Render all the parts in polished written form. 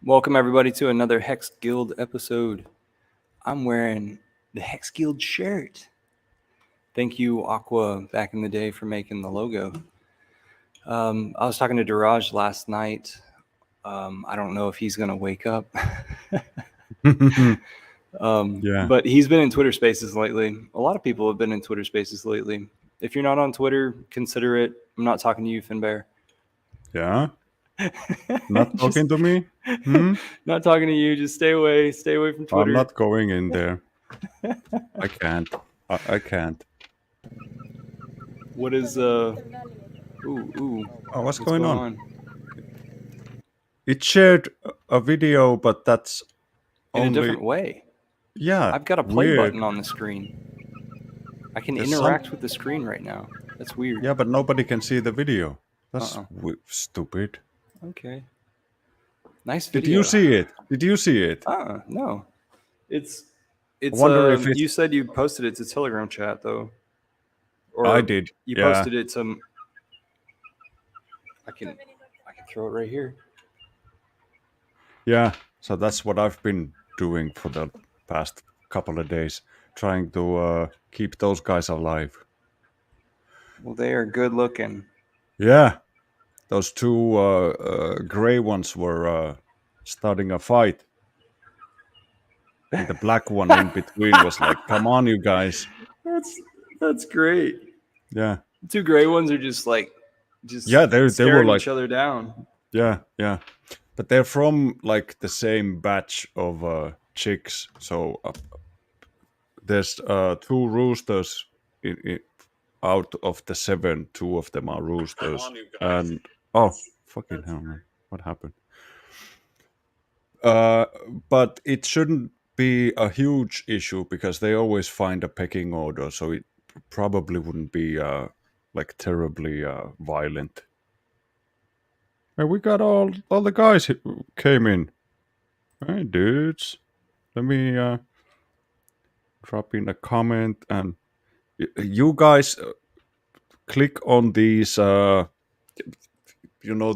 Welcome everybody to another Hex Guild episode. I'm wearing the Hex Guild shirt. Thank you, Aqua, back in the day for making the logo. I was talking to Diraj last night. I don't know if he's gonna wake up. But he's been in Twitter Spaces lately. A lot of people have been in Twitter Spaces lately. If you're not on Twitter, consider it. I'm not talking to you, Finbear. Yeah? Not talking to me? Not talking to you. Just stay away. Stay away from Twitter. I'm not going in there. I can't. I can't. What is Oh, what's going on? It shared a video, but that's in only a different way. Yeah. I've got a play weird. button on the screen. I can interact with the screen right now. That's weird. Yeah, but nobody can see the video. That's stupid. Okay. Nice video. Did you see it? Did you see it? No. It's I wonder if you said you posted it to Telegram chat though. Or I did. You posted it to I can throw it right here. Yeah, so that's what I've been doing for the past couple of days, trying to keep those guys alive. Well, they are good looking. Yeah, those two gray ones were starting a fight. And the black one in between was like, "Come on, you guys!" That's great. Yeah, the two gray ones are just they were like each other down. Yeah, but they're from like the same batch of chicks. So there's two roosters out of the 7. 2 of them are roosters. And fucking hell, man, what happened? But it shouldn't be a huge issue because they always find a pecking order, so it probably wouldn't be like terribly violent. And we got all the guys who came in. Hey, dudes, let me drop in a comment, and you guys click on these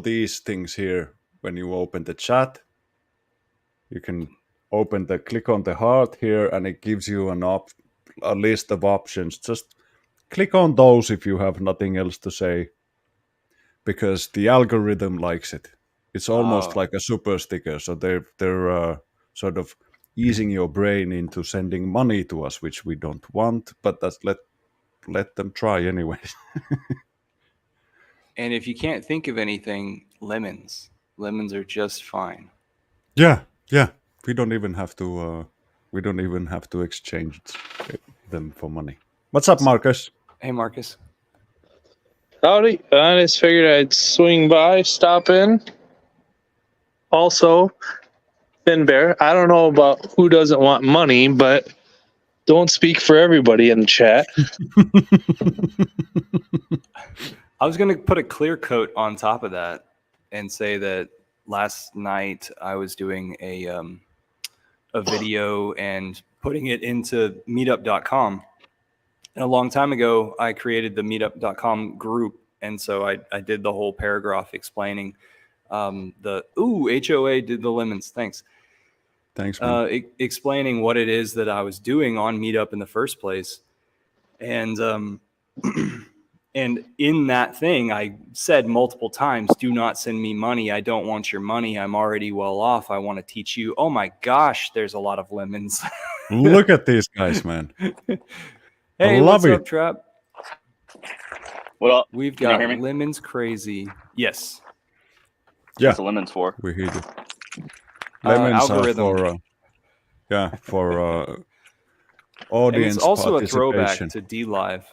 these things here when you open the chat. You can click on the heart here, and it gives you a list of options. Just click on those if you have nothing else to say, because the algorithm likes it. It's almost like a super sticker. So they're sort of easing your brain into sending money to us, which we don't want, but let them try anyways. And if you can't think of anything, lemons are just fine. Yeah. We don't even have to exchange them for money. What's up, Marcus? Hey, Marcus. Howdy. I just figured I'd swing by, stop in. Also, Finbear, I don't know about who doesn't want money, but don't speak for everybody in the chat. I was going to put a clear coat on top of that and say that last night I was doing a video and putting it into meetup.com. And a long time ago, I created the meetup.com group. And so I did the whole paragraph explaining HOA did the lemons. Thanks, man. Explaining what it is that I was doing on Meetup in the first place. And and in that thing, I said multiple times, do not send me money. I don't want your money. I'm already well off. I want to teach you. Oh my gosh, there's a lot of lemons. Look at these guys, man. Hey, what's up, Trap? Well, we've got lemons crazy. Yes. Yeah. What's the lemons for? We hear you. Lemons algorithm. are for audience. And it's also a throwback to DLive.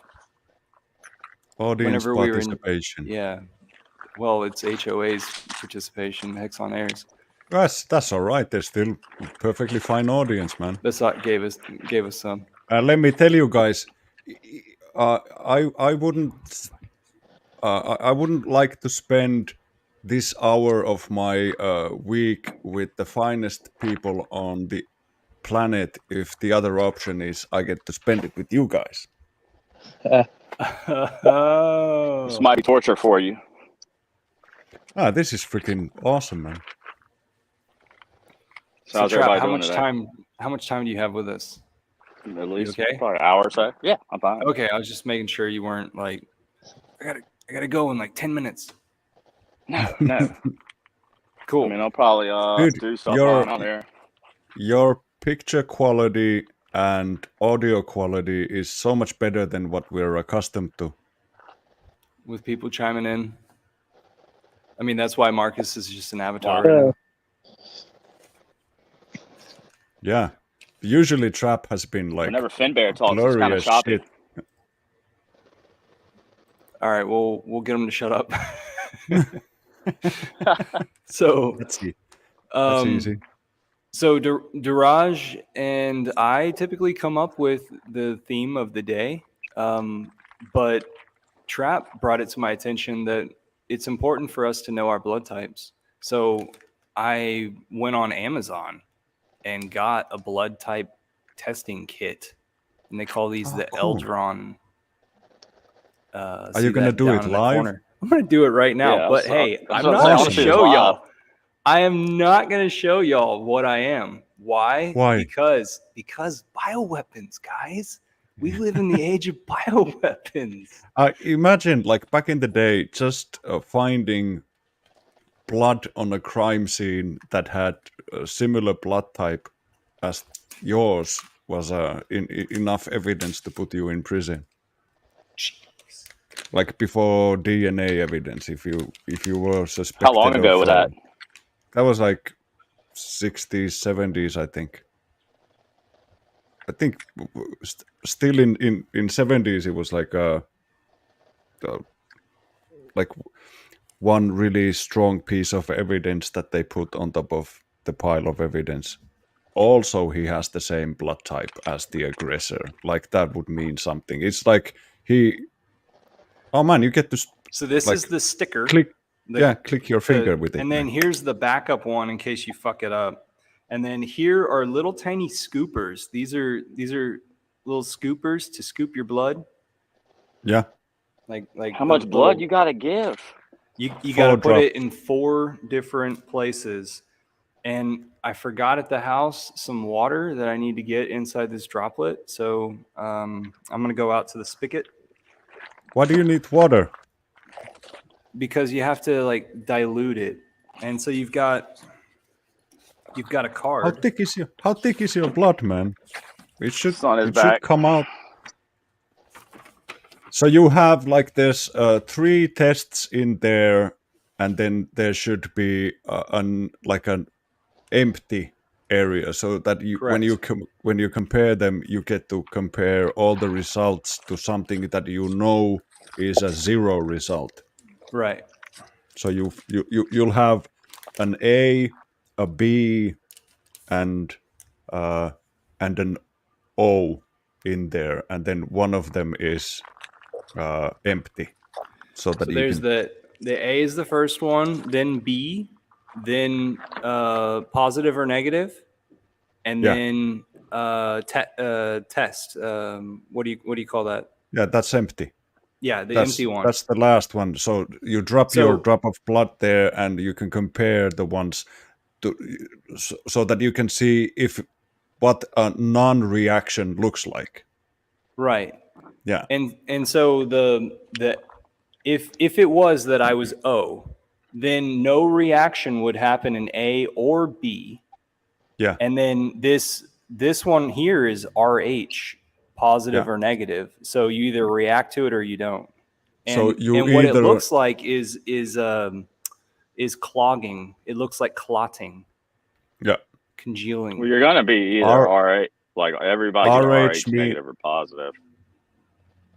Audience participation. Yeah. Well, it's HOA's participation, Hex on Airs. That's all right. They're still perfectly fine audience, man. That's what gave us some. Let me tell you guys, I wouldn't like to spend this hour of my week with the finest people on the planet if the other option is I get to spend it with you guys. This might be torture for you. This is freaking awesome, man. So how's Trap, everybody how doing much today? time? How much time do you have with us? At least okay? probably an hour or so. Yeah, I'm fine. Okay, I was just making sure you weren't like, I gotta go in like 10 minutes. No. Cool. I mean, I'll probably Dude, do stuff while I'm out there. your picture quality and audio quality is so much better than what we're accustomed to. With people chiming in. I mean, that's why Marcus is just an avatar Yeah. right now. Yeah. Usually Trap has been like Whenever Finbear talks, it's blurry kind of as choppy. shit. All right, we'll get him to shut up. So Let's see. That's easy. So Duraj and I typically come up with the theme of the day, but Trap brought it to my attention that it's important for us to know our blood types. So I went on Amazon and got a blood type testing kit, and they call these the cool. Eldron. Are you gonna do it live? I'm gonna do it right now. Yeah, but I hey, was I'm gonna not say, I gonna wanna see this show live. y'all. I am not gonna show y'all what I am. Why? Why? Because bioweapons, guys. We live in the age of bioweapons. Imagine, like back in the day, just finding blood on a crime scene that had a similar blood type as yours was enough evidence to put you in prison. Jeez. Like before DNA evidence, if you were suspected. How long ago was that? That was like 60s, 70s, I think. I think still in 70s it was like one really strong piece of evidence that they put on top of the pile of evidence. Also, he has the same blood type as the aggressor. Like that would mean something. It's like oh man, you get to. So this like, is the sticker. Click. Click your finger with it. And then here's the backup one in case you fuck it up. And then here are little tiny scoopers. These are little scoopers to scoop your blood. Yeah. Like How much blood you gotta give? You got to put drops. it in 4 different places. And I forgot at the house some water that I need to get inside this droplet. So I'm going to go out to the spigot. Why do you need water? Because you have to like dilute it. And so you've got a card. How thick is your blood, man? It should It's on his back. come out. So you have like there's 3 tests in there, and then there should be an empty area, so that when you compare them, you get to compare all the results to something that you know is a 0 result. Right. So you'll have an A, a B, and an O in there, and then one of them is empty. So there's the A is the first one, then B, then positive or negative, and then test. What do you call that? Yeah, that's empty. Yeah, that's empty one. That's the last one. So you drop your drop of blood there, and you can compare the ones so that you can see what a non-reaction looks like. Right. Yeah. And so the if it was that I was O, then no reaction would happen in A or B. Yeah. And then this one here is RH, positive or negative. So you either react to it or you don't. And, so what it looks like is clogging. It looks like clotting. Yeah. Congealing. Well, you're gonna be either RH, like everybody either RH negative or positive.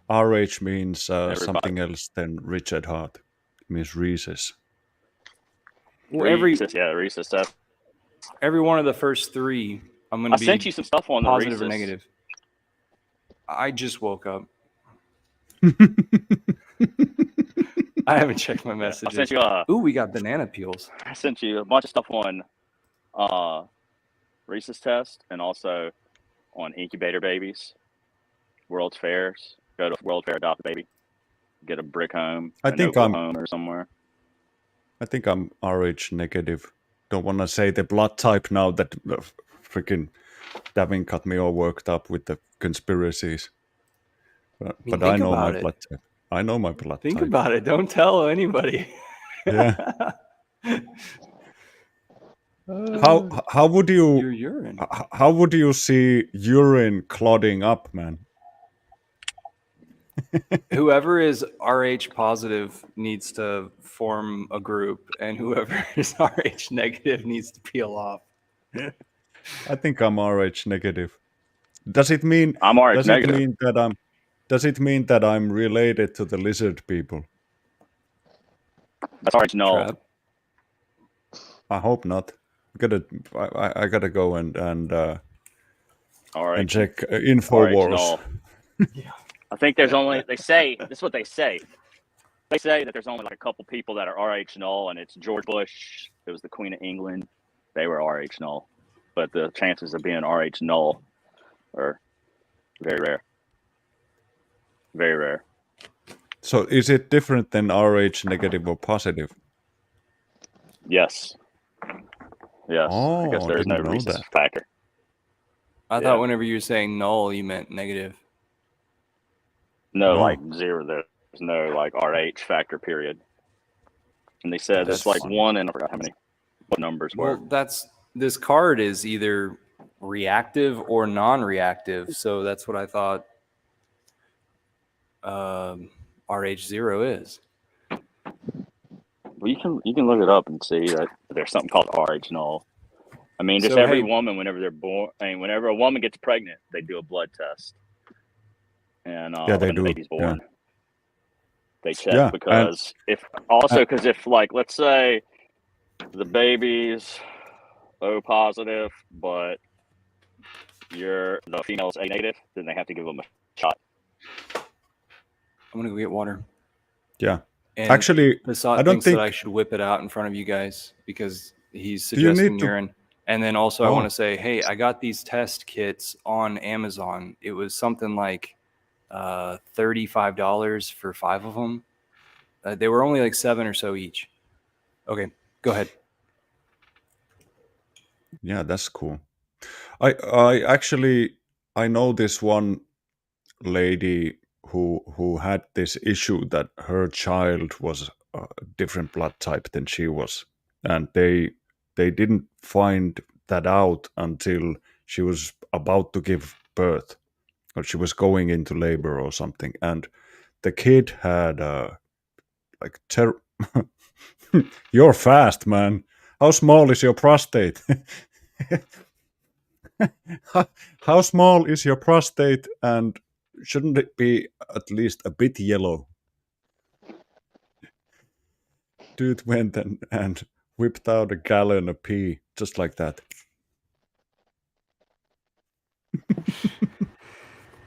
RH means something else than Richard Hart. It means Rhesus. Well, Rhesus test. Every one of the first 3, I'm going to be sent you some stuff on positive the or negative. I just woke up. I haven't checked my messages. I sent you ooh, we got banana peels. I sent you a bunch of stuff on Rhesus test and also on incubator babies, World's Fairs. Go to World Fair, adopt a baby, get a brick home. I think I'm home or somewhere. I think I'm RH negative. don't want to say the blood type now that freaking Davin got me all worked up with the conspiracies. But I think know my about it. blood type. I know my blood Think type. about it. Don't tell anybody. Yeah. How would you Your urine. how would you see urine clogging up, man? Whoever is RH positive needs to form a group, and whoever is RH negative needs to peel off. I think I'm Rh negative. Does it mean I'm RH does negative. it mean that I'm related to the lizard people? That's RH null. Trap. I hope not. I gotta go and RH check RH Infowars. null. I think there's only, they say, this is what they say. They say that there's only like a couple people that are RH null, and it's George Bush. It was the Queen of England. They were RH null. But the chances of being RH null are very rare. Very rare. So is it different than Rh negative or positive? Yes. Yes. I guess Oh, there is no didn't know rhesus that. factor. I Yeah. thought whenever you were saying null, you meant negative. No, No. like zero. There's no like RH factor period. And they said That's it's like funny. one, and I forgot what numbers were. Well, this card is either reactive or non-reactive, so that's what I thought RH0 is. Well, you can look it up and see that there's something called RH null. I mean, just So, every hey- woman, whenever they're born, I mean, whenever a woman gets pregnant, they do a blood test. And Yeah, they when do. the baby's born, they check Yeah, because if like, let's say the baby's O positive, but the female's A negative, then they have to give them a shot. I'm gonna go get water. Yeah. And Actually, Passat I don't thinks think that I should whip it out in front of you guys because he's Do you need suggesting to- urine. And then also I Oh. want to say, hey, I got these test kits on Amazon. It was something like $35 for 5 of them. They were only like 7 or so each. Okay, go ahead. Yeah, that's cool. I actually I know this one lady who had this issue that her child was a different blood type than she was, and they didn't find that out until she was about to give birth, or she was going into labor or something, and the kid had like You're fast, man. How small is your prostate? How small is your prostate, and shouldn't it be at least a bit yellow? Dude went and whipped out a gallon of pee, just like that.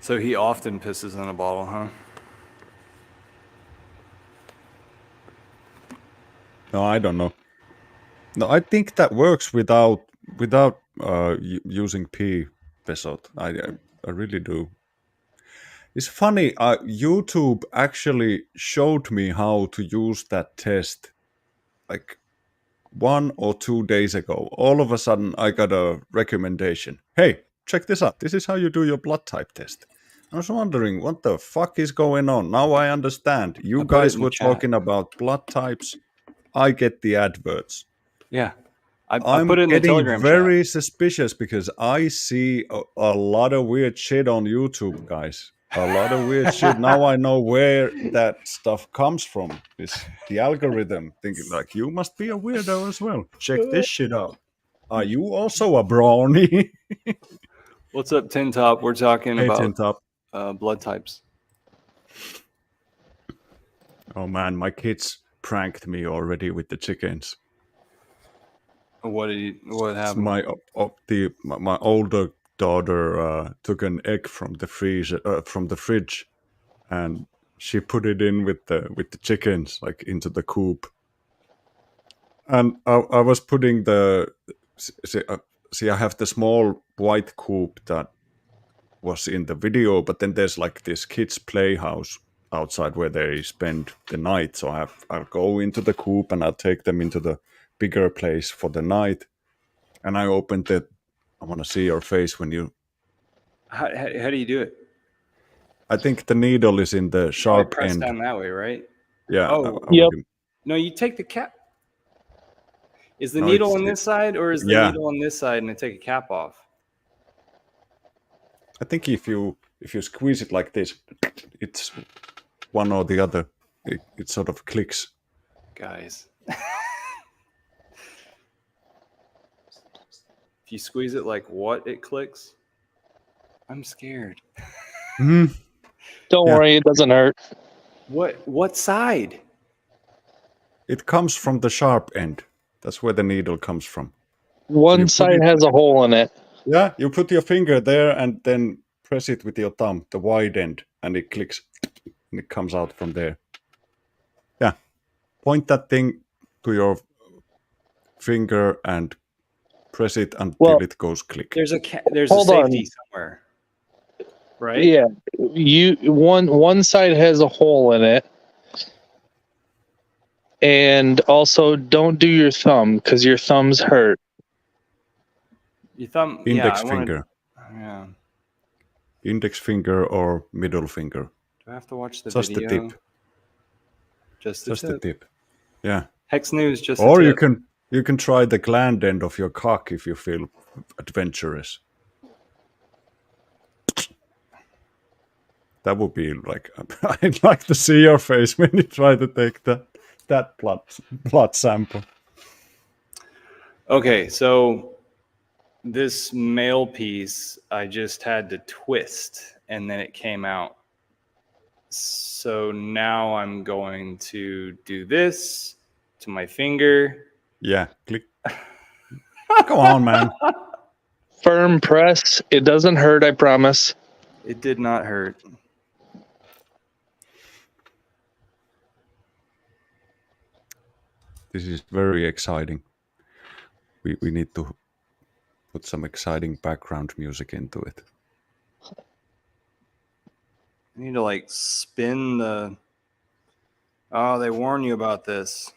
So he often pisses in a bottle, huh? No, I don't know. No, I think that works without using pee, Pesot. I really do. It's funny. YouTube actually showed me how to use that test, like 1 or 2 days ago. All of a sudden, I got a recommendation. Hey, check this out. This is how you do your blood type test. I was wondering what the fuck is going on. Now I understand. You I put it guys in the were chat. talking about blood types. I get the adverts. Yeah. I I'm put it in the getting Telegram very chat. suspicious because I see a lot of weird shit on YouTube, guys. A lot of weird shit. Now I know where that stuff comes from. It's the algorithm thinking like, you must be a weirdo as well. Check this shit out. Are you also a brownie? What's up, Tin Top? We're talking Hey, about Tin Top. blood types. Oh man, my kids pranked me already with the chickens. What happened? My older daughter took an egg from the fridge, and she put it in with the chickens, like into the coop. And I was putting see, I have the small white coop that was in the video, but then there's like this kids playhouse outside where they spend the night. So I'll go into the coop and I'll take them into the bigger place for the night. And I open the. I want to see your face when you. How do you do it? I think the needle is in the I sharp press end. down that way, right? Yeah. Oh. I Yep. would- No, you take the cap. Is the No, needle it's- on this side, or is the yeah. needle on this side and I take a cap off? I think if you squeeze it like this, it's one or the other. It sort of clicks. Guys. If you squeeze it like what, it clicks? I'm scared. Mhm. Don't Yeah. worry, it doesn't hurt. What side? It comes from the sharp end. That's where the needle comes from. One you put side it- has a hole in it. Yeah, you put your finger there and then press it with your thumb, the wide end, and it clicks and it comes out from there. Yeah. Point that thing to your finger and press it until Well, it goes click. There's a Hold on. safety somewhere. Right? Yeah, one side has a hole in it, and also don't do your thumb because your thumbs hurt. Your thumb. Index yeah, I wanna- finger. Yeah. Index finger or middle finger. Do I have to watch the Just video? the tip. Just the Just the tip. tip. Yeah. Hex News, just Or the you tip. can try the gland end of your cock if you feel adventurous. That would be like I'd like to see your face when you try to take that blood sample. Okay, so this male piece, I just had to twist and then it came out. So now I'm going to do this to my finger. Yeah, click. Come on, man. Firm press. It doesn't hurt, I promise. It did not hurt. This is very exciting. We need to put some exciting background music into it. I need to like spin the. Oh, they warn you about this.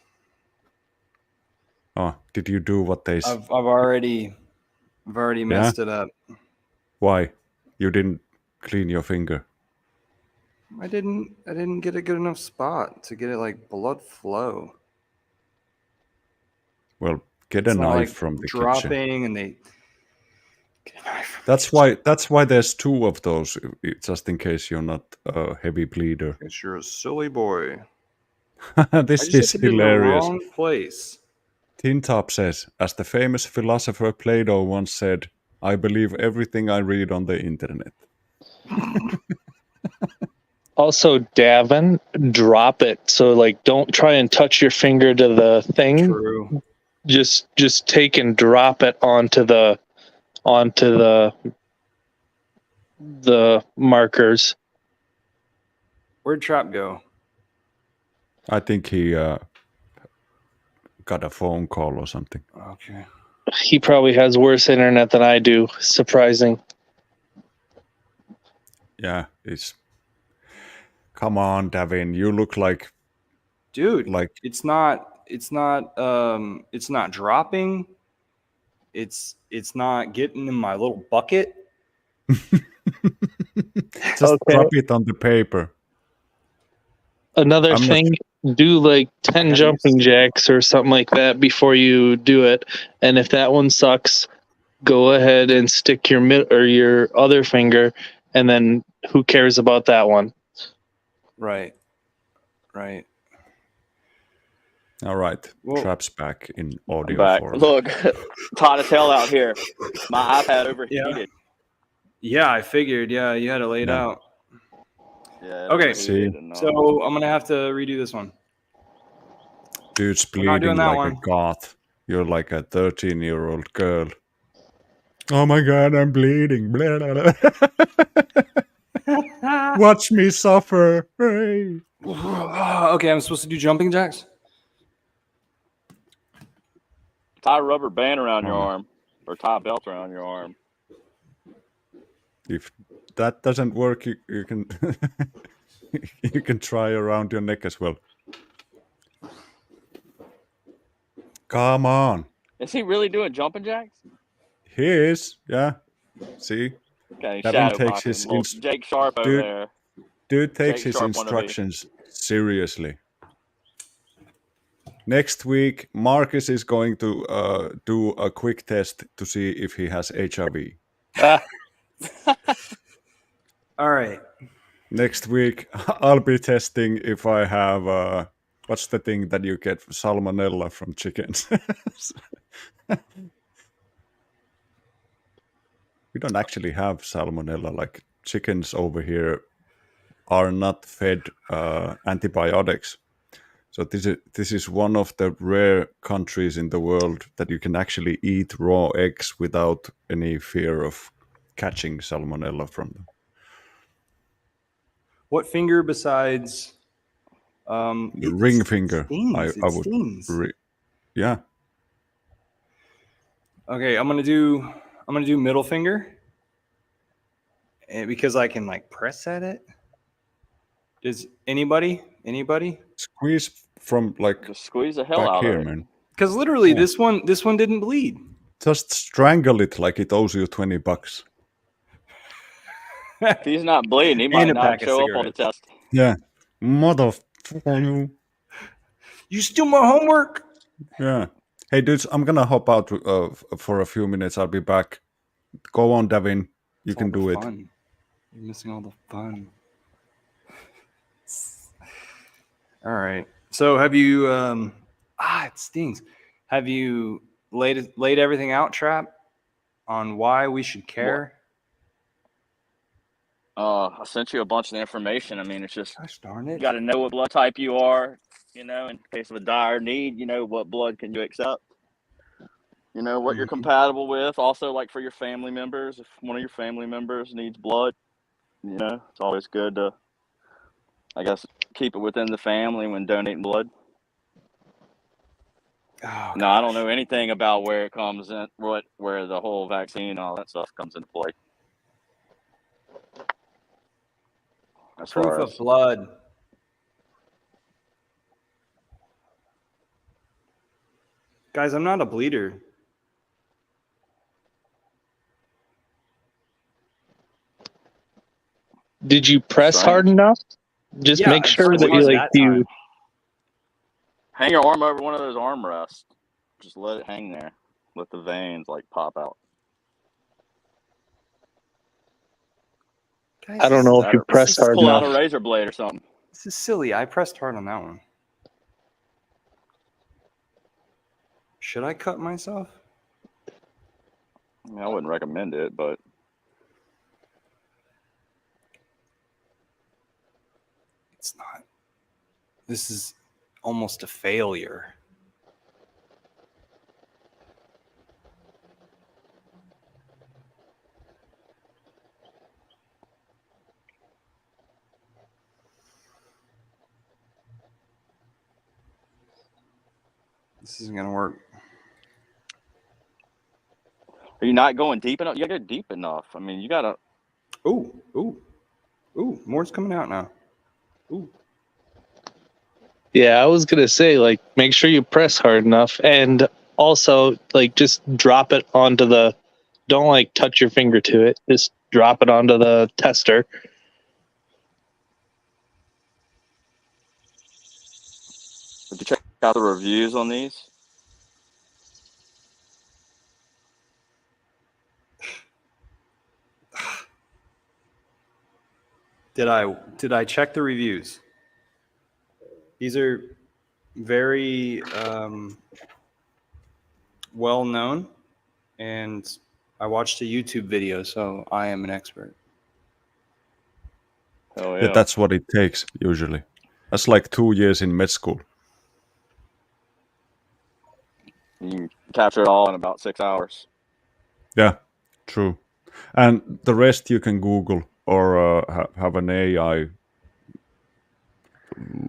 Oh, did you do what they? I've already messed it up. Why? You didn't clean your finger. I didn't get a good enough spot to get it like blood flow. Well, get It's a not, knife like, from the dropping kitchen. and they. Get a knife from the That's why there's two of those, just in case you're not a heavy bleeder. kitchen. 'Cause you're a silly boy. This I just is hit it in the hilarious. wrong place. Tin Top says, as the famous philosopher Plato once said, I believe everything I read on the internet. Also, Davin, drop it. So, like, don't try and touch your finger to the thing. True. Just take and drop it onto the markers. Where'd Trap go? I think he got a phone call or something. Okay. He probably has worse internet than I do. Surprising. Yeah, it's... Come on, Davin, you look like... Dude, Like... it's not dropping. It's not getting in my little bucket. Just Okay. drop it on the paper. Another I'm not thing, do like 10 gotta jumping use- jacks or something like that before you do it. And if that one sucks, go ahead and stick your your other finger, and then who cares about that one? Right. Right. All right, Well- Trap's back in I'm audio back. form. Look, Todd to tell out here. My iPad overheated. Yeah, I figured. Yeah, you had it laid Yeah. out. Yeah, Okay, overheated and, So I'm gonna have to redo this one. Dude's We're not bleeding doing that like one. a goth. You're like a 13-year-old girl. Oh my god, I'm bleeding. Blah, blah, blah. Watch me suffer. Hey. Okay, I'm supposed to do jumping jacks. tie a rubber band around your Oh. arm or tie a belt around your arm. If that doesn't work, you can You can try around your neck as well. Come on. Is he really doing jumping jacks? He is. Yeah. See? Okay, Devin shadow takes boxing. his Little Jake Sharp over dude, there. dude takes Jake his Sharp wannabe. instructions seriously. Next week, Marcus is going to do a quick test to see if he has HIV. All right. Next week, I'll be testing if I have what's the thing that you get salmonella from chickens? We don't actually have salmonella. Like chickens over here are not fed antibiotics. So this is one of the rare countries in the world that you can actually eat raw eggs without any fear of catching salmonella from them. What finger besides The ring finger. Stings. I would. Stings. Yeah. Okay, I'm gonna do middle finger, and because I can like press at it. Does anybody? Squeeze from like Just squeeze the hell back out here, of it. man. Because literally, Yeah. this one didn't bleed. Just strangle it like it owes you $20. If he's not bleeding, he might And a not pack of show up on the cigarettes. test. Yeah. Motherfucker. You steal my homework. Yeah. Hey, dudes, I'm gonna hop out for a few minutes. I'll be back. Go on, Devin. You It's can all the do it. fun. You're missing all the fun. All right. So have you? It stings. Have you laid everything out, Trap, on why we should care? I sent you a bunch of information. I mean, it's just Gosh darn you it! got to know what blood type you are. You know, in case of a dire need, you know what blood can you accept. You know what you're compatible with. Also, like for your family members, if one of your family members needs blood, you know, it's always good to, I guess, keep it within the family when donating blood. Oh, No, I don't know anything about where it comes in, where the whole vaccine and all that stuff comes into play. As proof far of as blood. Guys, I'm not a bleeder. Did you press Strange. hard enough? Just Yeah, make I sure pressed that you hard like that you. time. hang your arm over one of those arm rests. Just let it hang there. Let the veins like pop out. Guys, I don't know if you Or pressed hard pull out enough. a razor blade or something. This is silly. I pressed hard on that one. Should I cut myself? I mean, I wouldn't recommend it, but It's not. This is almost a failure. This isn't gonna work. are you not going deep enough? You gotta go deep enough. I mean, you gotta. Ooh, more's coming out now. Ooh. Yeah, I was gonna say like make sure you press hard enough, and also like just drop it onto the. Don't like touch your finger to it. Just drop it onto the tester. Did you check out the reviews on these? Did I check the reviews? These are very well known, and I watched a YouTube video, so I am an expert. Oh Yeah, that's what it takes usually. That's like 2 years in med school. You can capture it all in about 6 hours. Yeah, true. And the rest you can Google or have an AI. You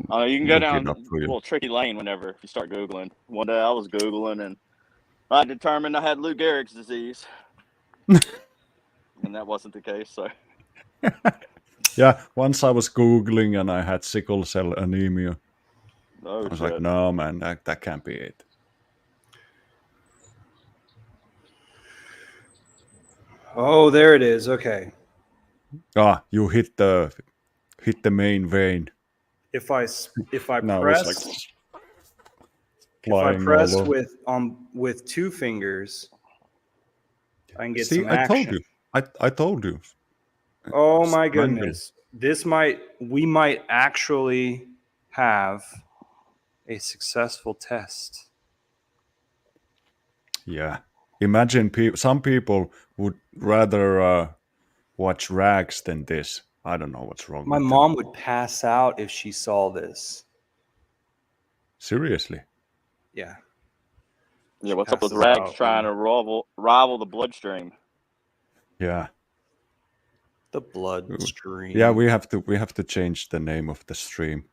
can go Look down it a up for you. little tricky lane whenever if you start Googling. One day I was Googling and I determined I had Lou Gehrig's disease. And that wasn't the case, so Yeah, once I was Googling and I had sickle cell anemia. Oh I was shit. like, no, man, that can't be it. Oh, there it is. Okay. You hit the main vein. If I Now it's like press flying all over. with 2 fingers, I can get See, some I told action. you. I told you. Oh my Strangle. goodness. We might actually have a successful test. Yeah. Imagine some people would rather watch rags than this. I don't know what's wrong My with them. mom would pass out if she saw this. Seriously. Yeah. Yeah, She what's up with passes rags out trying when- to rival the bloodstream? Yeah. The bloodstream. Yeah, we have to change the name of the stream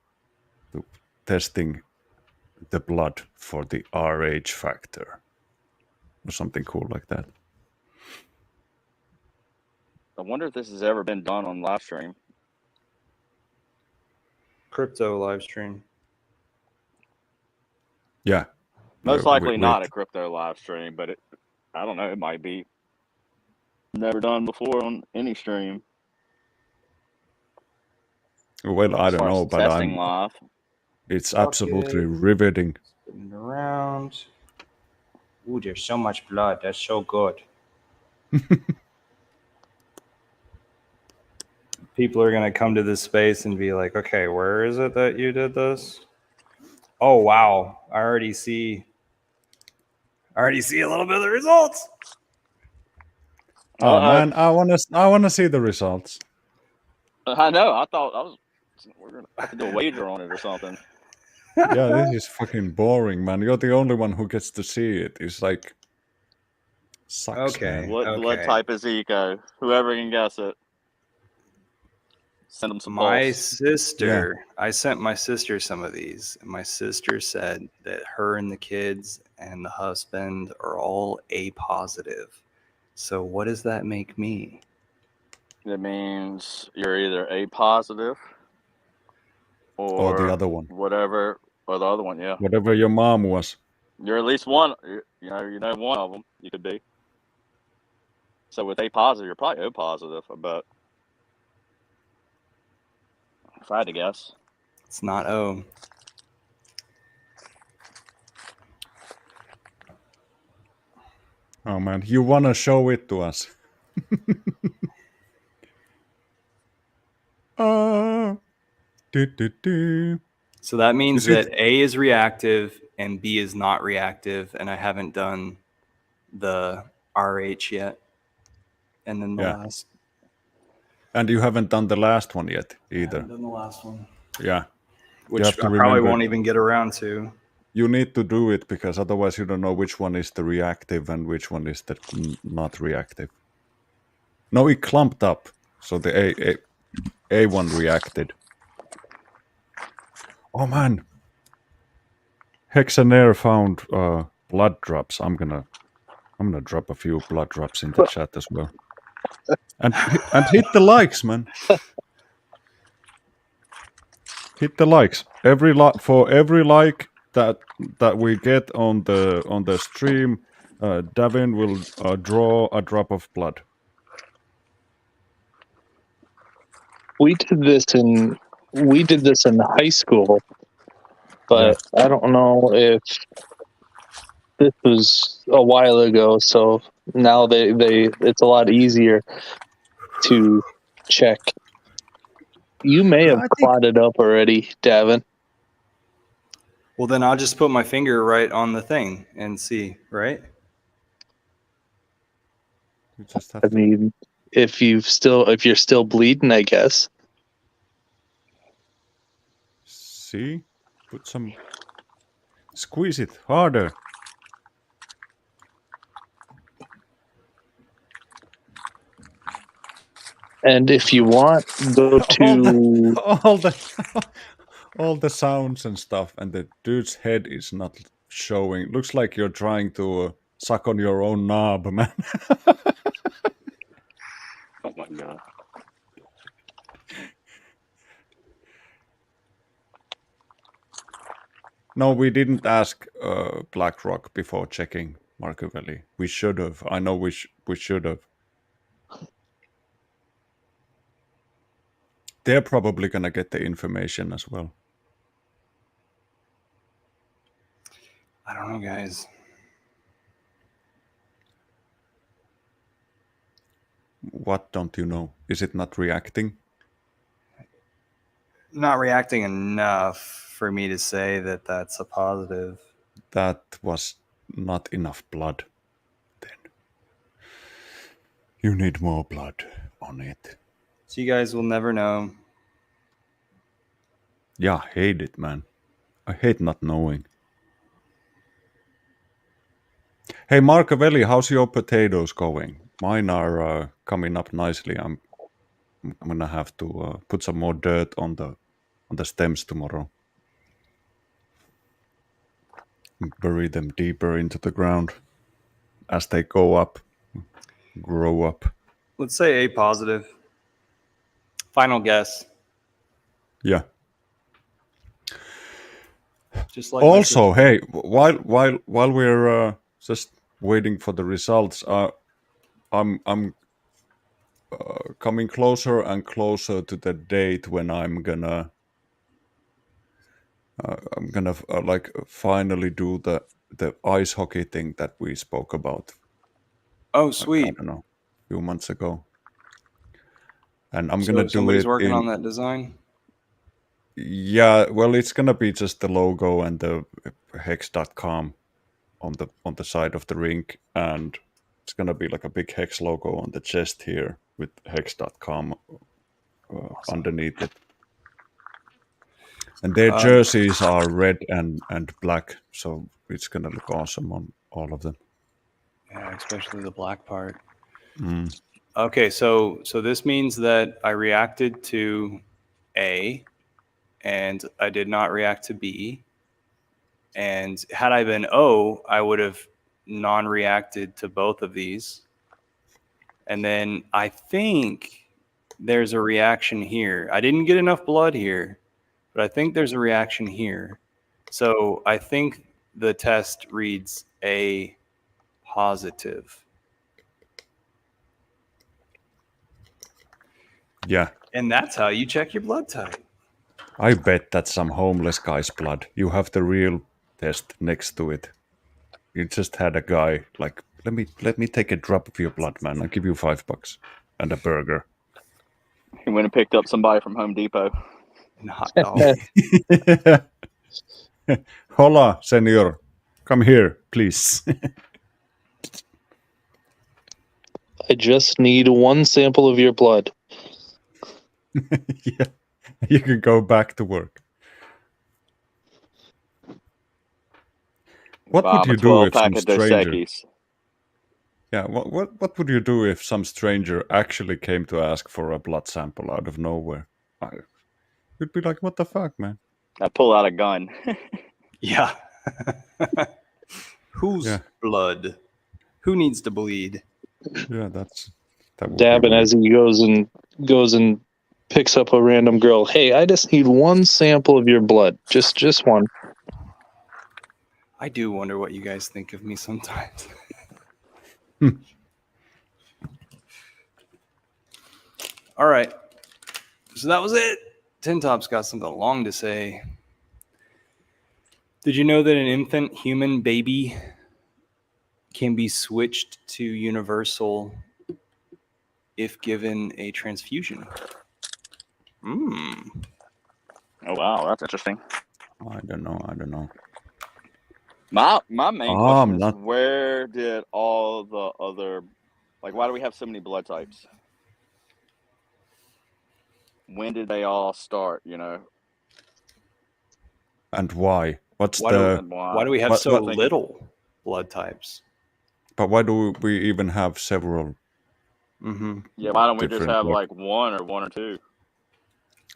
to testing the blood for the RH factor or something cool like that. I wonder if this has ever been done on live stream. Crypto live stream. Yeah. Most likely not a crypto live stream, but I don't know. It might be never done before on any stream. Well, I As don't far know, as but testing live. it's absolutely riveting. Spinning around. Ooh, there's so much blood. That's so good. People are going to come to this space and be like, okay, where is it that you did this? Oh, wow. I already see a little bit of the results. Oh man, I wanna see the results. I know. I thought we're gonna have to do a wager on it or something. Yeah, this is fucking boring, man. You're the only one who gets to see it. It's like sucks, Okay. man. What blood type is Eco? Whoever can guess it, send them some My pulse. sister, I sent my sister some of these. And my sister said that her and the kids and the husband are all A positive. So what does that make me? That means you're either A positive Or the other one. whatever, or the other one. Yeah, Whatever your mom was. you're at least one. You know, one of them you could be. So with A positive, you're probably O positive. I bet. If I had to guess. It's not O. Oh man, you wanna show it to us? Do. So that means Is it- that A is reactive and B is not reactive, and I haven't done the RH yet. And then the Yeah. last. And you haven't done the last one yet I either. haven't done the last one. Yeah. Which have to I probably remember- won't even get around to. You need to do it because otherwise you don't know which one is the reactive and which one is the not reactive. No, it clumped up. So the A1 reacted. Oh man. Hexanair found blood drops. I'm gonna drop a few blood drops in the chat as well. And hit the likes, man. Hit the likes. For every like that we get on the stream, Davin will draw a drop of blood. We did this in high school, but I don't know if this was a while ago. So now it's a lot easier to check. You may have I think- clotted up already, Davin. Well, then I'll just put my finger right on the thing and see, right? You just have I to mean, if you're still bleeding, I guess. see. Put some. Squeeze it harder. And if you want, go to all the all the sounds and stuff, and the dude's head is not showing. Looks like you're trying to suck on your own knob, man. Oh my god. No, we didn't ask BlackRock before checking Marcovelli. We should have. I know we should have. They're probably gonna get the information as well. I don't know, guys. What don't you know? Is it not reacting? Not reacting enough for me to say that that's a positive. That was not enough blood. Then you need more blood on it. So you guys will never know. Yeah, I hate it, man. I hate not knowing. Hey, Marcovelli, how's your potatoes going? Mine are coming up nicely. I'm gonna have to put some more dirt on the stems tomorrow. Bury them deeper into the ground as they go up, grow up. Let's say A positive. Final guess. Yeah. Just like Also, hey, while we're just waiting for the results, I'm coming closer and closer to the date when I'm gonna like finally do the ice hockey thing that we spoke about. Oh, I sweet. don't know, a few months ago, and I'm So gonna do somebody's it working in. on that design. Yeah, well, it's gonna be just the logo and the hex.com on the side of the rink, and it's gonna be like a big hex logo on the chest here with hex.com underneath it. And their jerseys are red and black, so it's gonna look awesome on all of them. Yeah, especially the black part. Mm. Okay, so this means that I reacted to A, and I did not react to B. And had I been O, I would have non-reacted to both of these. And then I think there's a reaction here. I didn't get enough blood here, but I think there's a reaction here. So I think the test reads A positive. Yeah, And that's how you check your blood type. I bet that's some homeless guy's blood. You have the real test next to it. You just had a guy like, let me take a drop of your blood, man. I'll give you $5 and a burger. He went and picked up somebody from Home Depot. And hot dog. Hola, senor. Come here, please. I just need one sample of your blood. Yeah, you can go back to work. What Buy would him a you do if 12-pack some of Dos stranger? Equis. Yeah, what would you do if some stranger actually came to ask for a blood sample out of nowhere? You'd be like, what the fuck, man? I pull out a gun. Yeah. Whose Yeah. blood? Who needs to bleed? Yeah, that would be Dabbing weird. as he goes and picks up a random girl. Hey, I just need one sample of your blood. Just one. I do wonder what you guys think of me sometimes. All right. So that was it. Tin Top's got something long to say. Did you know that an infant human baby can be switched to universal if given a transfusion? Oh wow, that's interesting. I don't know. My main I'm question is, not- where did all the other, like, why do we have so many blood types? When did they all start? You know, And why? What's Why the? do, why do we have what- so what- little blood types? But why do we even have several? yeah, why don't we just Different have blood- like one or two?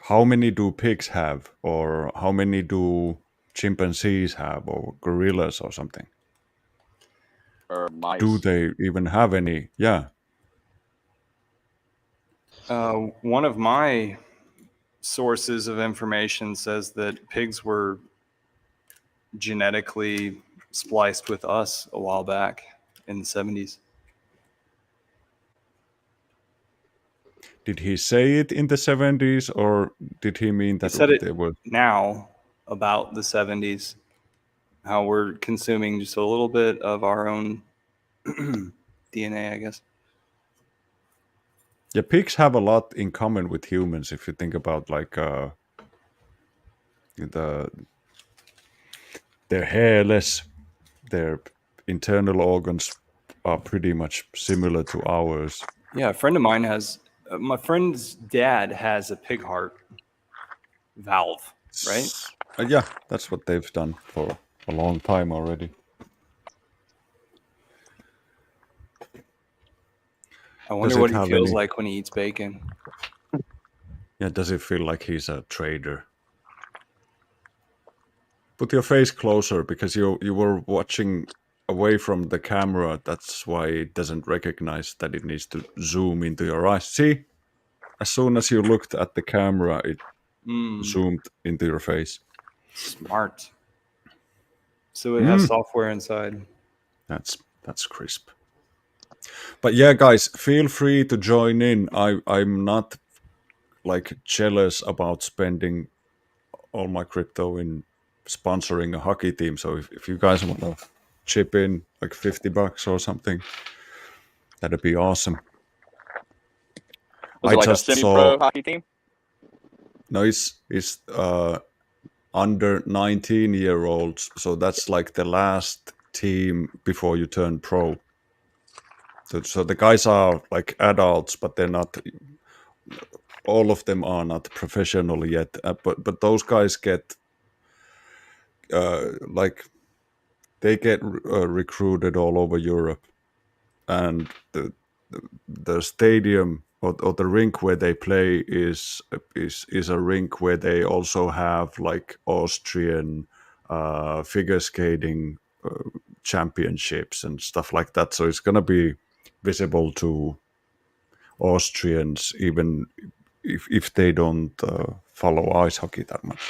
How many do pigs have, or how many do chimpanzees have, or gorillas, or something? Or mice? Do they even have any? Yeah. One of my sources of information says that pigs were genetically spliced with us a while back in the 70s. Did he say it in the 70s, or did he mean He that said they it were? now about the 70s, how we're consuming just a little bit of our own DNA, I guess. Yeah, pigs have a lot in common with humans if you think about like they're hairless, their internal organs are pretty much similar to ours. Yeah, a friend of mine has, my friend's dad has a pig heart valve, right? Yeah, that's what they've done for a long time already. I wonder it what he have feels any- like when he eats bacon. Yeah, does it feel like he's a trader? Put your face closer because you were watching away from the camera. That's why it doesn't recognize that it needs to zoom into your eyes. See? As soon as you looked at the camera, it zoomed into your face. Smart. So it has software inside. That's crisp. But yeah, guys, feel free to join in. I'm not like jealous about spending all my crypto in sponsoring a hockey team. So if you guys want to chip in like $50 or something, that'd be awesome. Was I it like a just semi-pro saw hockey team? no, it's under 19-year-olds. So that's like the last team before you turn pro. So the guys are like adults, but they're not. All of them are not professional yet. But those guys get like they get recruited all over Europe, and the stadium or the rink where they play is a rink where they also have like Austrian figure skating championships and stuff like that. So it's gonna be visible to Austrians even if they don't follow ice hockey that much.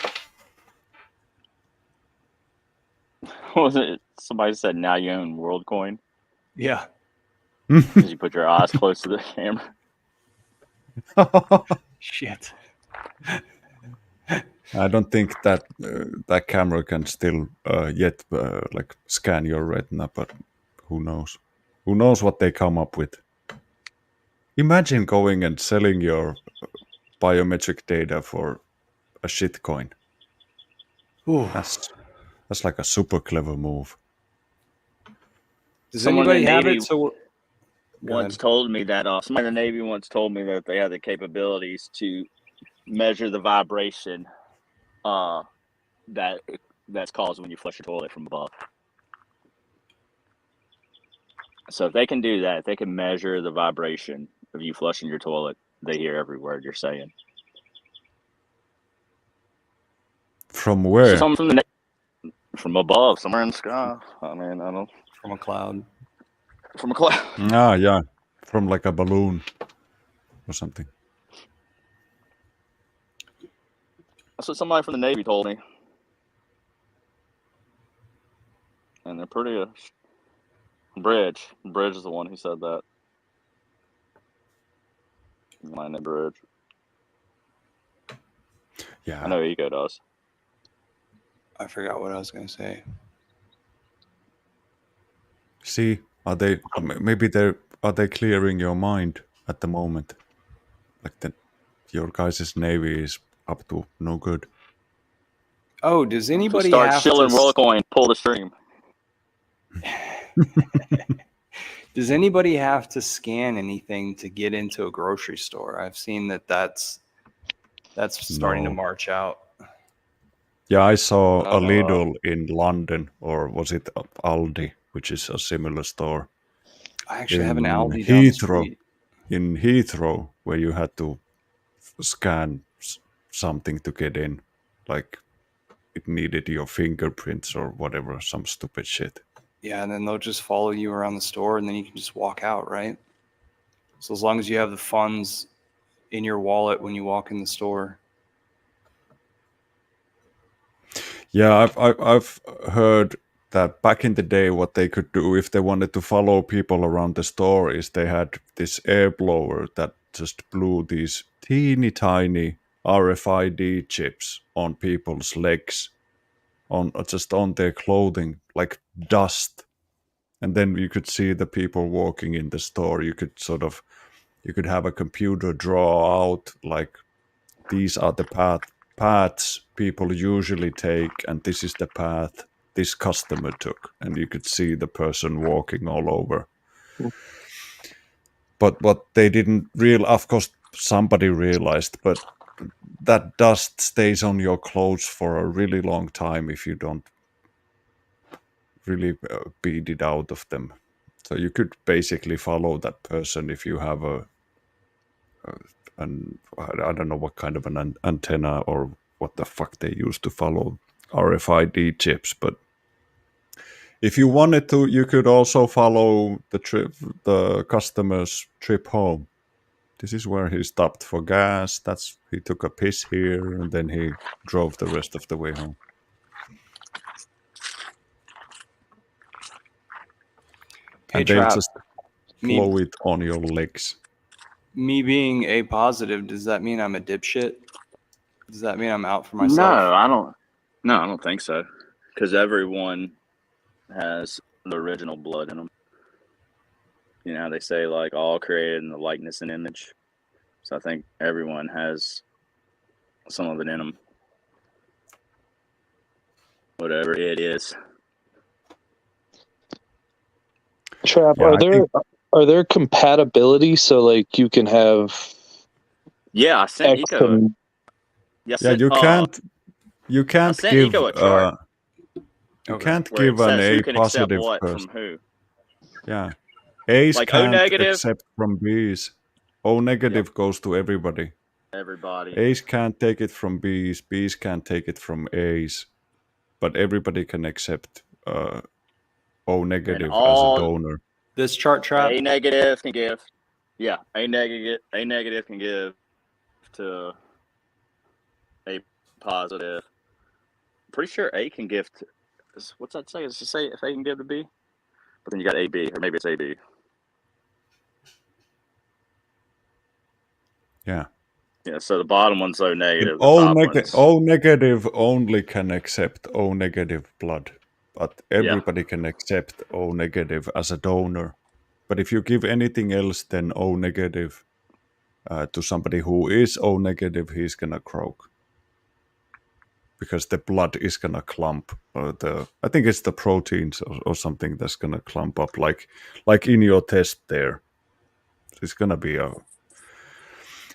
What was it? Somebody said now you own WorldCoin Yeah. because you put your eyes close to the camera. Shit. I don't think that that camera can still yet like scan your retina, but who knows? Who knows what they come up with? Imagine going and selling your biometric data for a shitcoin. Ooh. That's like a super clever move. Does Someone in anybody the have Navy it? So once told me that somebody in the Navy once told me that they had the capabilities to measure the vibration that's caused when you flush your toilet from above. So if they can do that, if they can measure the vibration of you flushing your toilet, they hear every word you're saying. From So where? something from above, somewhere in the sky. I mean, I don't. from a cloud. From a cloud. Ah, yeah, from like a balloon or something. That's what somebody from the Navy told me. And they're pretty. Bridge is the one who said that. My name Bridge. Yeah, I know Ego does. I forgot what I was going to say. see, are they clearing your mind at the moment? Like that, your guys' navy is up to no good. Oh, does anybody Start have shilling to? WorldCoin, pull the stream. Does anybody have to scan anything to get into a grocery store? I've seen that's starting to No. march out. Yeah, I saw I a know, Lidl in London, or was it Aldi, which is a similar store I actually have an in Aldi down the Heathrow. street. In Heathrow, where you had to scan something to get in, like it needed your fingerprints or whatever, some stupid shit. Yeah, and then they'll just follow you around the store, and then you can just walk out, right? So as long as you have the funds in your wallet when you walk in the store. Yeah, I've heard that back in the day, what they could do if they wanted to follow people around the store is they had this air blower that just blew these teeny tiny RFID chips on people's legs, on just on their clothing, like dust. And then you could see the people walking in the store. You could have a computer draw out like these are the paths people usually take, and this is the path this customer took, and you could see the person walking all over. But what they didn't of course somebody realized, but that dust stays on your clothes for a really long time if you don't really beat it out of them. So you could basically follow that person if you have I don't know what kind of an antenna or what the fuck they use to follow RFID chips, but if you wanted to, you could also follow the customer's trip home. This is where he stopped for gas. He took a piss here, and then he drove the rest of the way home. Hey, And they'll Trap, just me, blow it on your legs. me being A positive, does that mean I'm a dipshit? Does that mean I'm out for No, myself? I don't. No, I don't think so. Because everyone has the original blood in them. You know how they say like all created in the likeness and image. So I think everyone has some of it in them. Whatever it is. Trap, Yeah, are there compatibility so like you can have Yeah, I sent X Eco. and yeah, you can't sent give Eco a chart. you Okay. can't Where give it an says A who can accept positive what person. from who. Yeah, A's Like O can't negative. accept from B's. O negative goes to everybody. Everybody. A's can't take it from B's. B's can't take it from A's. But everybody can accept O negative as a all donor. This chart, Trap, A negative can give. Yeah, A negative can give to A positive. Pretty sure A can give to. What's that say? Does it say if A can give to B? But then you got AB, or maybe it's AB. Yeah. Yeah, so the bottom one's O negative. The O, top one's O negative only can accept O negative blood. But everybody can accept O negative as a donor. But if you give anything else than O negative to somebody who is O negative, he's gonna croak. Because the blood is gonna clump. I think it's the proteins or something that's gonna clump up, like in your test there. It's gonna be a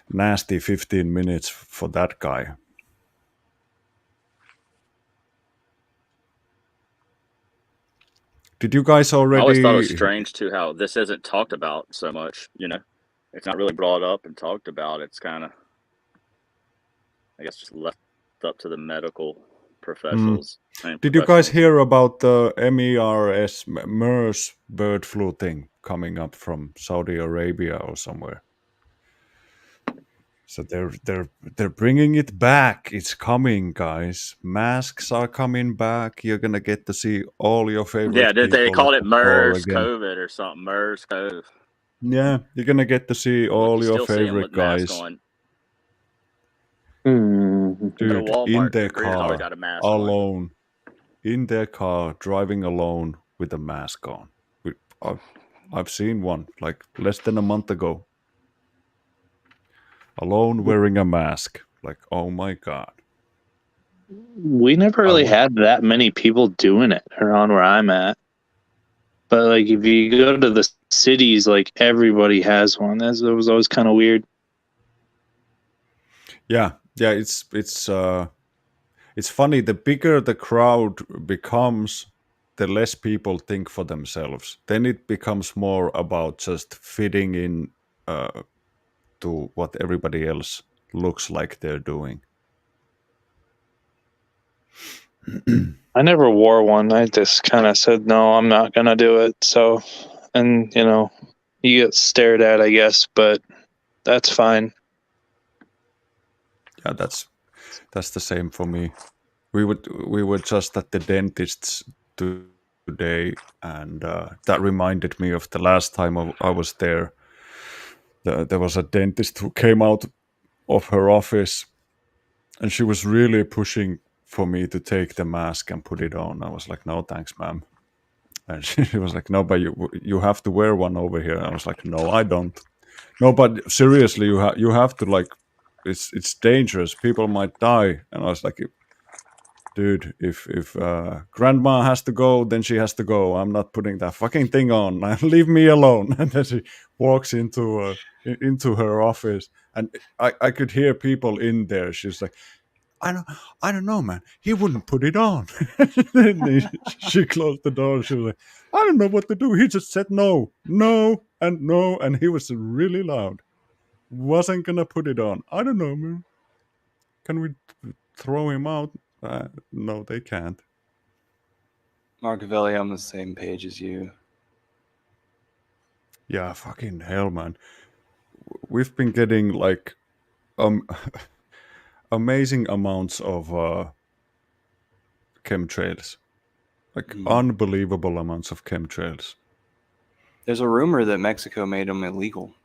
nasty 15 minutes for that guy. Did you guys already? I always thought it was strange too how this isn't talked about so much. You know, it's not really brought up and talked about. It's kind of, I guess, just left up to the medical professionals. Did you guys hear about the MERS bird flu thing coming up from Saudi Arabia or somewhere? So they're bringing it back. It's coming, guys. Masks are coming back. You're gonna get to see all your favorite. Yeah, did they people call at it the store MERS again. COVID or something? MERS COVID. Yeah, you're gonna get to see all your Still see 'em favorite with masks guys, on. Mm. Go to dude, Walmart. in their Everybody's always car, got a mask on. alone, in their car, driving alone with a mask on. I've seen one like less than a month ago. Alone wearing a mask. Like, oh my god. We never really had that many people doing it around where I'm at. But like if you go to the cities, like everybody has one. That was always kind of weird. Yeah, it's funny. The bigger the crowd becomes, the less people think for themselves. Then it becomes more about just fitting in to what everybody else looks like they're doing. I never wore one. I just kind of said, no, I'm not going to do it. So, and you know, you get stared at, I guess, but that's fine. Yeah, that's the same for me. we were just at the dentist's today, and that reminded me of the last time I was there. There was a dentist who came out of her office, and she was really pushing for me to take the mask and put it on. I was like, "No, thanks, ma'am." And she was like, "No, but you have to wear one over here." I was like, "No, I don't." No, but seriously, you have to, like, it's dangerous. People might die. And I was like, dude, if grandma has to go, then she has to go. I'm not putting that fucking thing on. Leave me alone. And then she walks into her office, and I could hear people in there. She's like, I don't know, man. He wouldn't put it on. Then she closed the door. She was like, I don't know what to do. He just said no, no, and no, and he was really loud. Wasn't gonna put it on. I don't know, man. Can we throw him out? No, they can't. Marcavelli, I'm on the same page as you. Yeah, fucking hell, man. We've been getting like amazing amounts of chemtrails, like unbelievable amounts of chemtrails. There's a rumor that Mexico made them illegal.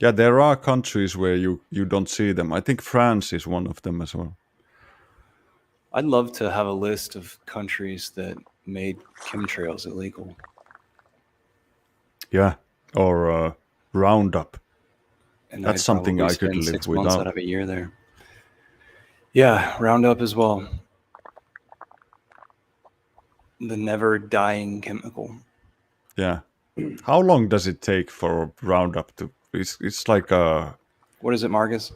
Yeah, there are countries where you don't see them. I think France is one of them as well. I'd love to have a list of countries that made chemtrails illegal. Yeah, or Roundup. And That's I'd something probably I could spend live 6 months without. out of a year there. Yeah, Roundup as well. The never dying chemical. Yeah. How long does it take for Roundup to? It's like What is it, Marcus?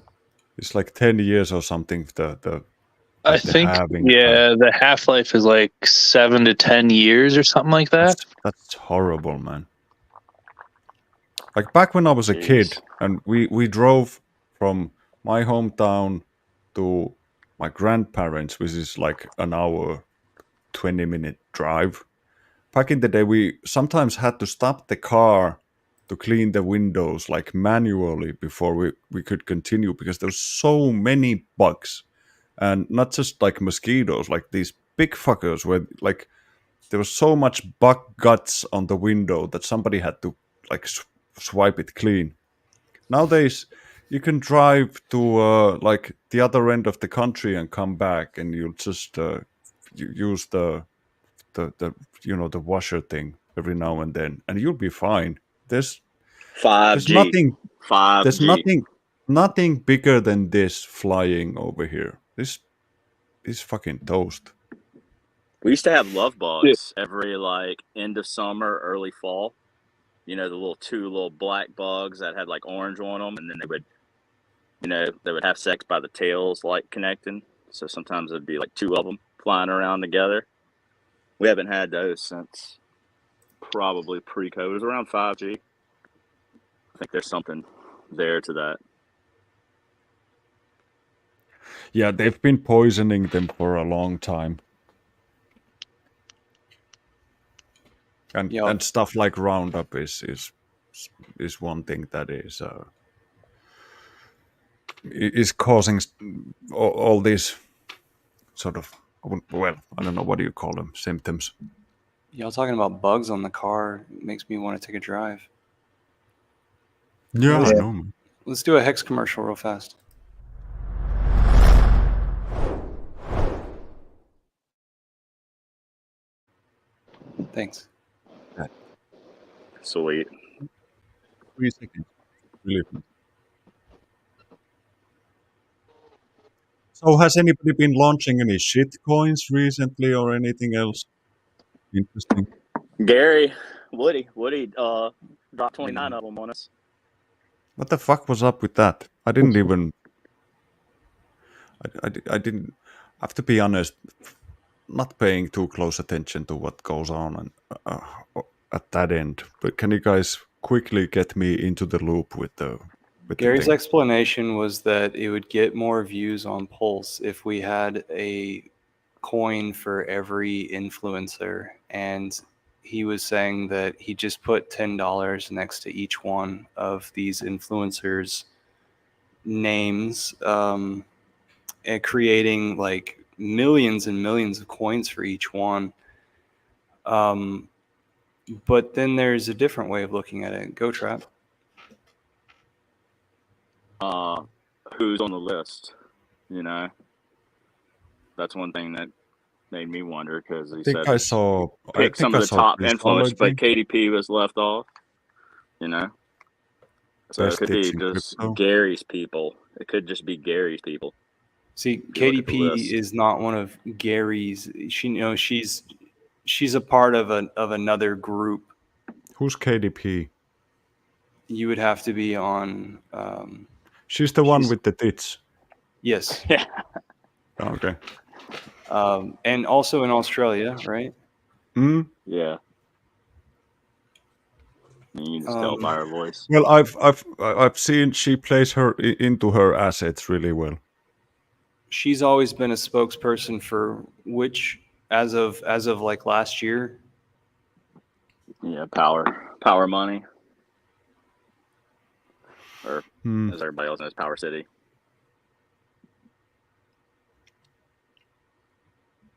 it's like 10 years or something. I think, the half-life is like 7 to 10 years or something like that. That's horrible, man. Like back when I was a kid, and we drove from my hometown to my grandparents', which is like an hour, 20-minute drive. Back in the day, we sometimes had to stop the car to clean the windows like manually before we could continue, because there's so many bugs, and not just like mosquitoes, like these big fuckers where like there was so much bug guts on the window that somebody had to like swipe it clean. Nowadays you can drive to like the other end of the country and come back, and you'll just use the the washer thing every now and then, and you'll be fine. There's 5G. there's nothing bigger than this flying over here. This is fucking toast. We used to have love bugs every like end of summer, early fall. You know, the two little black bugs that had like orange on them, and then they would have sex by the tails, like connecting. So sometimes it'd be like two of them flying around together. We haven't had those since probably pre-COVID. It was around 5G. I think there's something there to that. Yeah, they've been poisoning them for a long time. And stuff like Roundup is one thing that is causing all these sort of, well, I don't know, what do you call them, symptoms. Y'all talking about bugs on the car makes me want to take a drive. Yeah, I know. Let's do a Hex commercial real fast. Thanks. Sweet. 3 seconds. Really. So has anybody been launching any shit coins recently or anything else interesting? Gary, Woody dropped 29 of them on us. What the fuck was up with that? I didn't even. I didn't. I have to be honest, not paying too close attention to what goes on at that end. But can you guys quickly get me into the loop with the? Gary's explanation was that it would get more views on Pulse if we had a coin for every influencer, and he was saying that he just put $10 next to each one of these influencers' names, creating like millions and millions of coins for each one. But then there's a different way of looking at it. Go Trap. Who's on the list? You know, that's one thing that made me wonder because he said I saw pick some of the top Chris influence, Waller but thing. KDP was left off. You know, so it could be Best just crypto. Gary's people. It could just be Gary's people. See, If you look at the KDP list. is not one of Gary's. She's a part of another group. Who's KDP? You would have to be on. She's the one she's- with the tits. Yes. Yeah. Okay. And also in Australia, right? Hmm. Yeah. You can just tell by her voice. Well, I've seen she plays her into her assets really well. She's always been a spokesperson for which, as of like last year. Yeah, power money. Or as everybody else knows, Power City.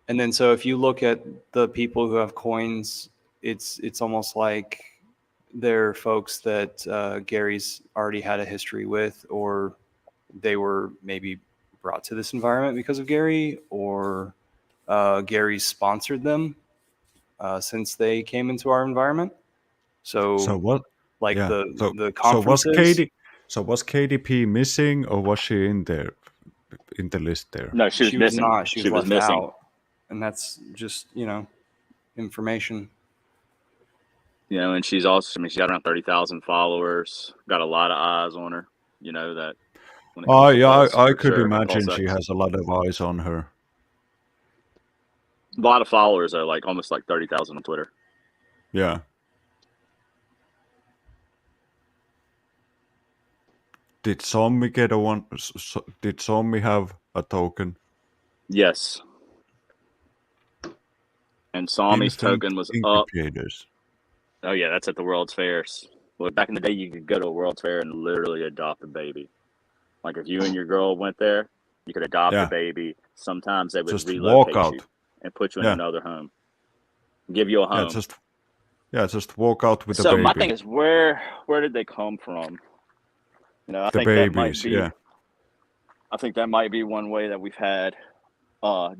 And then so if you look at the people who have coins, it's almost like they're folks that Gary's already had a history with, or they were maybe brought to this environment because of Gary, or Gary sponsored them since they came into our environment. So what? like Yeah. the conferences. So was KDP missing, or was she in there, in the list there? No, she was missing. Not. She was left missing. out, and that's just information. You know, and she's also. I mean, she got around 30,000 followers. Got a lot of eyes on her. You know that. When it comes to pulse, I for could sure, imagine pulse she X. has a lot of eyes on her. A lot of followers though, like almost like 30,000 on Twitter. Yeah. Did Zombie get a one? Did Zombie have a token? Yes. And Sami's Instant token was up. incubators. Oh yeah, that's at the World's Fairs. Well, back in the day, you could go to a World's Fair and literally adopt a baby. Like if you and your girl went there, you could adopt a baby. Sometimes they would Just relocate walk out. you and put you in another home, give you a home. Just walk out with a So baby. my thing is, where did they come from? You know, I The think babies, that might be. I think that might be one way that we've had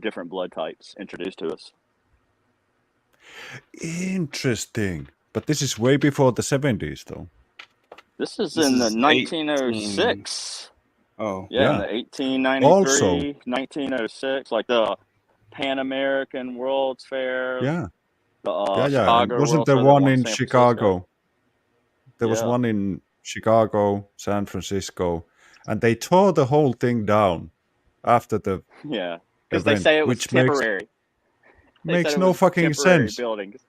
different blood types introduced to us. Interesting. But this is way before the 70s, though. This is in the 1906. Oh. Yeah, in the 1893, Also, 1906, like the Pan American World's Fair. Yeah. The Yeah. And Chicago wasn't World's there Fair, one in San Chicago? Francisco. There was one in Chicago, San Francisco, and they tore the whole thing down after the because they say it was temporary. Makes no fucking sense. Buildings.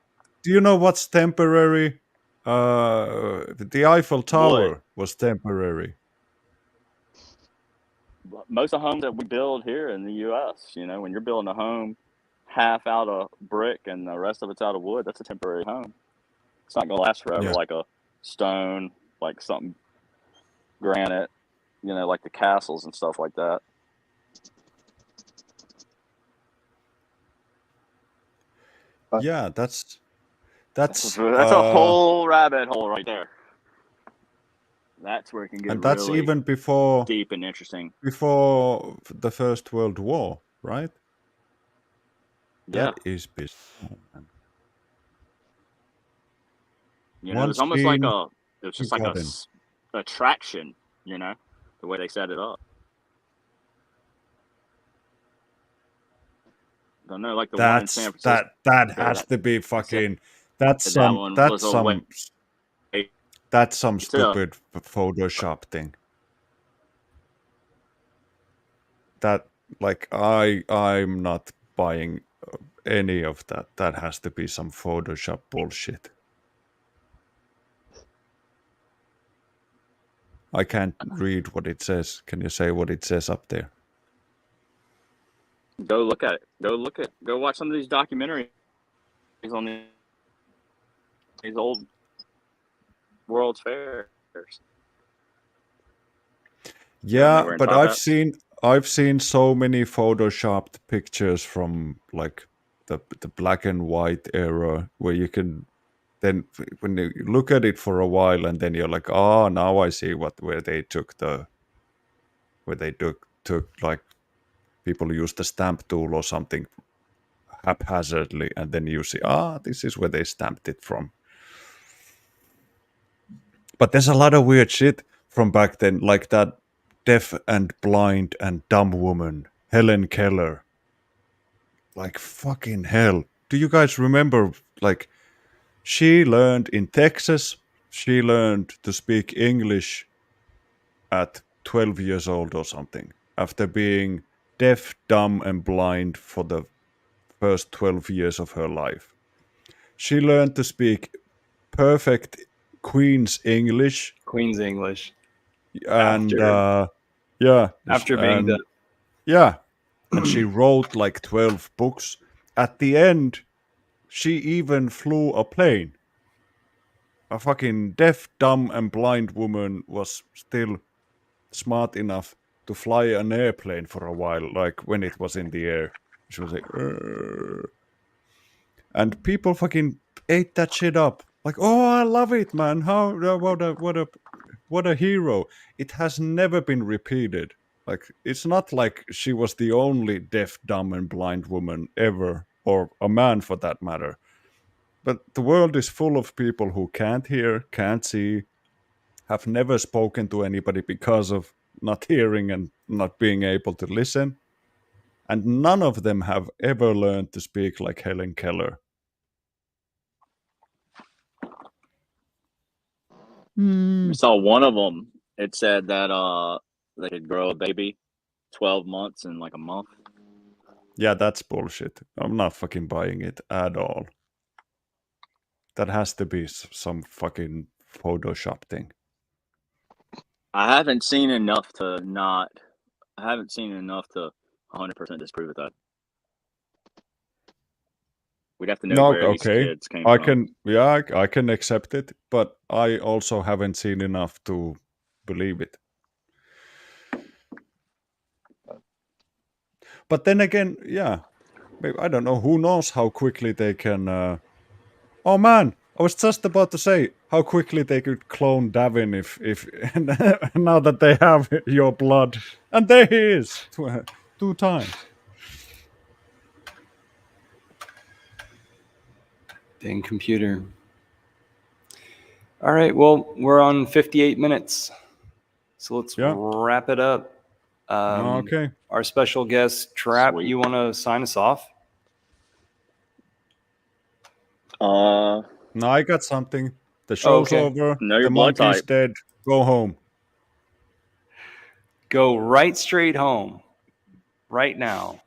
Do you know what's temporary? The Eiffel Tower was temporary. Most of the homes that we build here in the U.S., you know, when you're building a home half out of brick and the rest of it's out of wood, that's a temporary home. It's not going to last forever like a stone, like something granite, you know, like the castles and stuff like that. Yeah, that's a whole rabbit hole right there. That's where it can get and that's really even before deep and interesting. Before the First World War, right? Yeah. That is bizarre. You know, it's almost like just like a attraction, you know, the way they set it up. I don't know, like the one in San Francisco. That has to be fucking. That's some stupid Photoshop thing. That I'm not buying any of that. That has to be some Photoshop bullshit. I can't read what it says. Can you say what it says up there? Go look at it. Go watch some of these documentaries on these old World's Fairs. Yeah, but I've seen I've seen so many photoshopped pictures from like the black and white era where you can then when you look at it for a while and then you're like, oh, now I see where they took like people used the stamp tool or something haphazardly, and then you see, this is where they stamped it from. But there's a lot of weird shit from back then, like that deaf and blind and dumb woman, Helen Keller. Like, fucking hell. Do you guys remember, like, she learned in Texas, she learned to speak English at 12 years old or something, after being deaf, dumb, and blind for the first 12 years of her life. She learned to speak perfect Queen's English. Queen's English. And After being deaf. Yeah, and she wrote like 12 books. At the end, she even flew a plane. A fucking deaf, dumb, and blind woman was still smart enough to fly an airplane for a while, like when it was in the air. She was like, "Urgh." And people fucking ate that shit up. Like, oh, I love it, man. How what a hero. It has never been repeated. Like, it's not like she was the only deaf, dumb, and blind woman ever, or a man for that matter. But the world is full of people who can't hear, can't see, have never spoken to anybody because of not hearing and not being able to listen. And none of them have ever learned to speak like Helen Keller. I saw one of them. It said that they could grow a baby 12 months in like a month. Yeah, that's bullshit. I'm not fucking buying it at all. That has to be some fucking Photoshop thing. I haven't seen enough to 100% disprove it. That we'd have to know No, where these okay. kids came I from. can accept it, but I also haven't seen enough to believe it. But then again, yeah, I don't know. Who knows how quickly they can... Oh man, I was just about to say how quickly they could clone Davin if now that they have your blood. And there he is, 2 times. Dang computer. All right, well, we're on 58 minutes. So let's wrap it up. Okay. Our special guest, Trap, Sweet. you want to sign us off? No, I got something. The show's over. Know your The blood monkey's type. dead. Go home. Go right straight home. Right now.